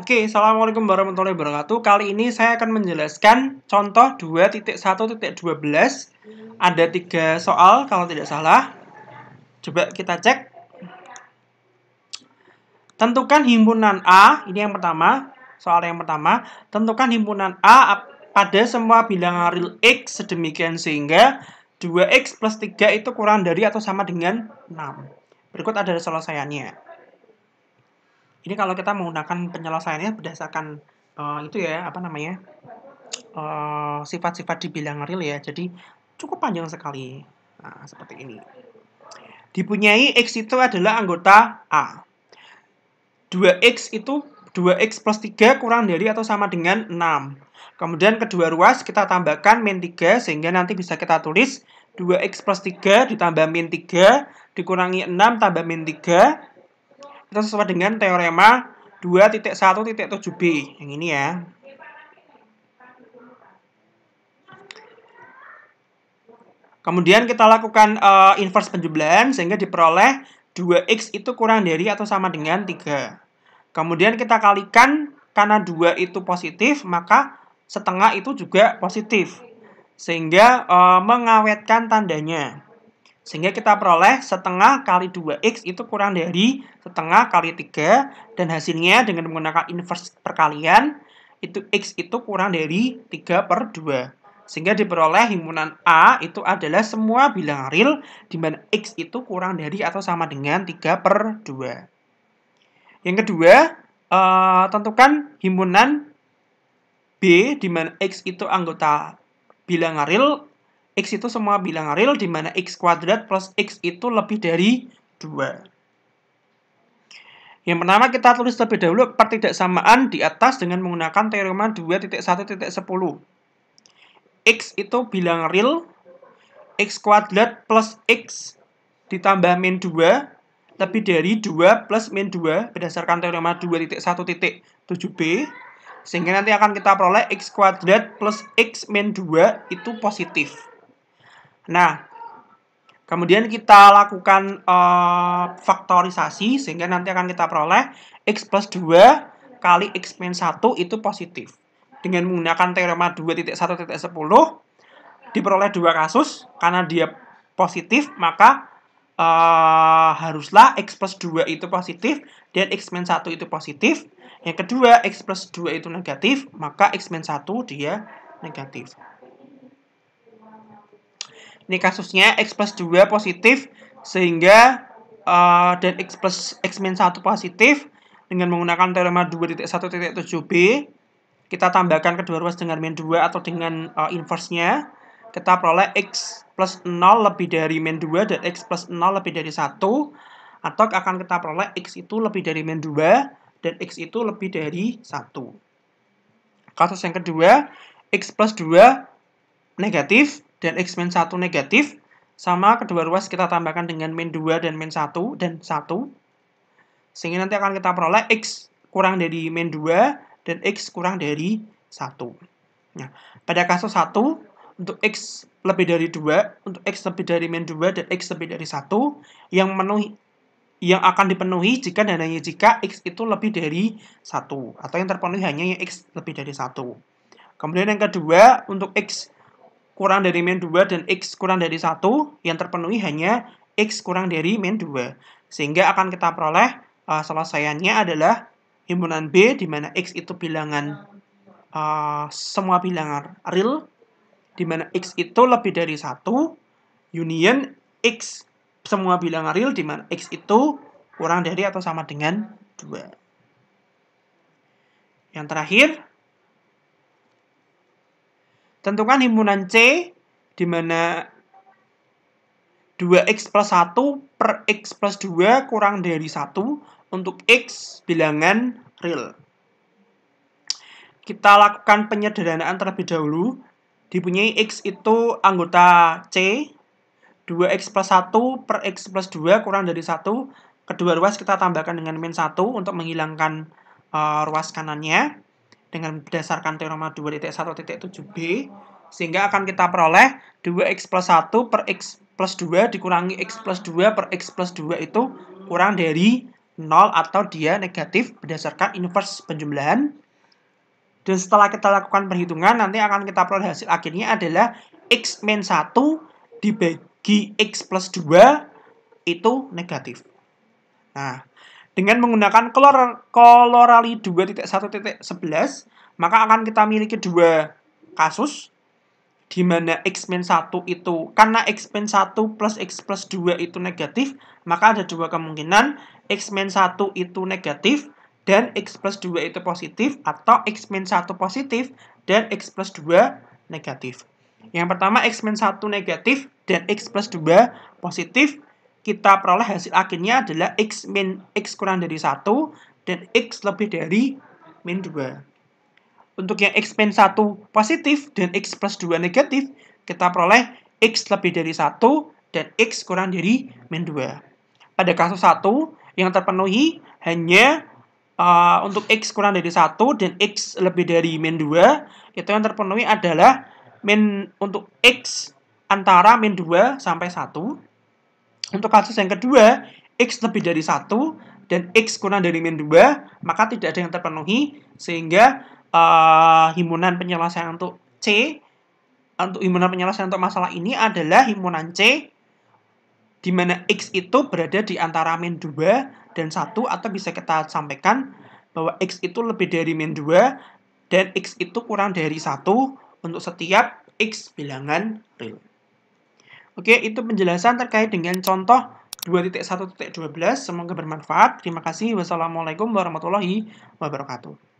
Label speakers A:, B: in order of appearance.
A: Oke, Assalamualaikum warahmatullahi wabarakatuh. Kali ini saya akan menjelaskan contoh 2.1.12. Ada 3 soal kalau tidak salah. Coba kita cek. Tentukan himpunan A, ini yang pertama. Soal yang pertama, tentukan himpunan A pada semua bilangan real X sedemikian sehingga 2X plus 3 itu kurang dari atau sama dengan 6. Berikut ada selesaiannya. Ini kalau kita menggunakan penyelesaiannya berdasarkan sifat-sifat di bilangan real ya. Jadi cukup panjang sekali. Nah, seperti ini. Dipunyai X itu adalah anggota A. 2X itu 2X plus 3 kurang dari atau sama dengan 6. Kemudian kedua ruas kita tambahkan min 3 sehingga nanti bisa kita tulis 2X plus 3 ditambah min 3 dikurangi 6 tambah min 3. Itu sesuai dengan teorema 2.1.7b yang ini ya. Kemudian kita lakukan inverse penjumlahan sehingga diperoleh 2X itu kurang dari atau sama dengan 3. Kemudian kita kalikan karena 2 itu positif, maka setengah itu juga positif. Sehingga mengawetkan tandanya. Sehingga kita peroleh setengah kali 2X itu kurang dari setengah kali 3. Dan hasilnya dengan menggunakan inverse perkalian, itu X itu kurang dari 3/2. Sehingga diperoleh himpunan A itu adalah semua bilangan real di mana X itu kurang dari atau sama dengan 3/2. Yang kedua, tentukan himpunan B di mana X itu anggota bilangan real. X itu semua bilangan real di mana X kuadrat plus X itu lebih dari 2. Yang pertama kita tulis terlebih dahulu pertidaksamaan di atas dengan menggunakan teorema 2.1.10. X itu bilangan real, X kuadrat plus X ditambah min 2 lebih dari 2 plus min 2 berdasarkan teorema 2.1.7b. Sehingga nanti akan kita peroleh X kuadrat plus X min 2 itu positif. Nah, kemudian kita lakukan faktorisasi sehingga nanti akan kita peroleh X plus 2 kali X min 1 itu positif. Dengan menggunakan teorema 2.1.10 diperoleh 2 kasus. Karena dia positif, maka haruslah X plus 2 itu positif dan X min 1 itu positif. Yang kedua, X plus 2 itu negatif, maka X min 1 dia negatif. Ini kasusnya X plus 2 positif sehingga dan X min 1 positif dengan menggunakan teorema 2.1.7b kita tambahkan kedua ruas dengan min 2 atau dengan inverse-nya, kita peroleh X plus 0 lebih dari min 2 dan X plus 0 lebih dari 1, atau akan kita peroleh X itu lebih dari min 2 dan X itu lebih dari 1. Kasus yang kedua, X plus 2 negatif dan X min 1 negatif, sama kedua ruas kita tambahkan dengan min 2 dan min 1 dan 1. Sehingga nanti akan kita peroleh X kurang dari min 2 dan X kurang dari 1. Nah, pada kasus 1, untuk X lebih dari 2, untuk X lebih dari min 2 dan X lebih dari 1, yang akan dipenuhi jika dan hanya jika X itu lebih dari 1. Atau yang terpenuhi hanya yang X lebih dari 1. Kemudian yang kedua, untuk X kurang dari min 2 dan X kurang dari 1, yang terpenuhi hanya X kurang dari min 2. Sehingga akan kita peroleh selesaiannya adalah himpunan B, di mana X itu bilangan semua bilangan real, di mana X itu lebih dari 1, union X semua bilangan real, di mana X itu kurang dari atau sama dengan 2. Yang terakhir, tentukan himpunan C di mana 2X plus 1 per X plus 2 kurang dari 1 untuk X bilangan real. Kita lakukan penyederhanaan terlebih dahulu. Dipunyai X itu anggota C, 2X plus 1 per X plus 2 kurang dari 1. Kedua ruas kita tambahkan dengan min 1 untuk menghilangkan ruas kanannya dengan berdasarkan teorema 2.1.7b, sehingga akan kita peroleh 2X plus 1 per X plus 2 dikurangi X plus 2 per X plus 2 itu kurang dari 0 atau dia negatif berdasarkan inverse penjumlahan. Dan setelah kita lakukan perhitungan, nanti akan kita peroleh hasil akhirnya adalah X min 1 dibagi X plus 2 itu negatif. Nah, dengan menggunakan Colorali 2.1.11, maka akan kita miliki dua kasus, di mana X min 1 itu, karena X min 1 plus X plus 2 itu negatif, maka ada dua kemungkinan, X min 1 itu negatif, dan X plus 2 itu positif, atau X min 1 positif, dan X plus 2 negatif. Yang pertama, X min 1 negatif, dan X plus 2 positif, kita peroleh hasil akhirnya adalah X kurang dari 1, dan X lebih dari min 2. Untuk yang X min 1 positif dan X plus 2 negatif, kita peroleh X lebih dari 1 dan X kurang dari min 2. Pada kasus 1, yang terpenuhi hanya untuk X kurang dari 1 dan X lebih dari min 2, itu yang terpenuhi adalah untuk X antara min 2 sampai 1. Untuk kasus yang kedua, X lebih dari 1 dan X kurang dari min 2, maka tidak ada yang terpenuhi, sehingga himpunan penyelesaian untuk himpunan penyelesaian untuk masalah ini adalah himpunan C, di mana X itu berada di antara min 2 dan 1, atau bisa kita sampaikan bahwa X itu lebih dari min 2 dan X itu kurang dari 1 untuk setiap X bilangan real. Oke, itu penjelasan terkait dengan contoh 2.1.12. Semoga bermanfaat. Terima kasih. Wassalamualaikum warahmatullahi wabarakatuh.